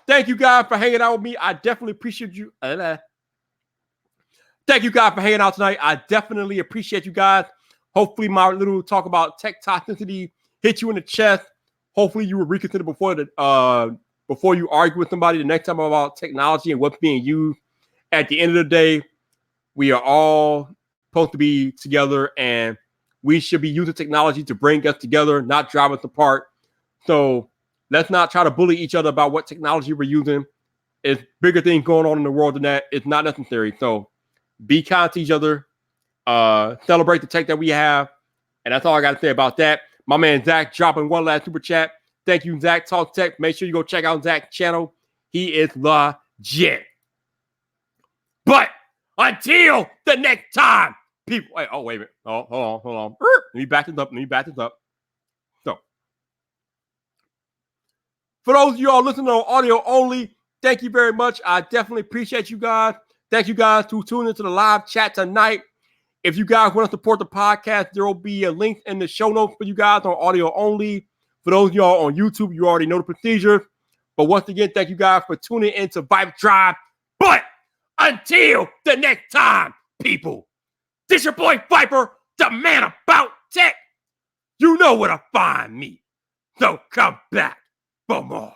Thank you guys for hanging out with me. I definitely appreciate you. Thank you guys for hanging out tonight. I definitely appreciate you guys. Hopefully, my little talk about tech toxicity hit you in the chest. Hopefully, you will reconsider before you argue with somebody the next time about technology and what's being used. At the end of the day, we are all supposed to be together, and we should be using technology to bring us together, not drive us apart. So let's not try to bully each other about what technology we're using. It's bigger things going on in the world than that. It's not necessary. So be kind to each other. Celebrate the tech that we have. And that's all I got to say about that. My man Zach dropping one last super chat. Thank you, Zach Talk Tech. Make sure you go check out Zach's channel. He is legit. But until the next time, people. Wait a minute. Oh, hold on. Let me back this up. So, for those of you all listening on audio only, thank you very much. I definitely appreciate you guys. Thank you guys for tuning into the live chat tonight. If you guys want to support the podcast, there will be a link in the show notes for you guys on audio only. For those of y'all on YouTube, you already know the procedure. But once again, thank you guys for tuning into VypDrive. But until the next time, people, this your boy Vyyper, the man about tech. You know where to find me. So come back for more.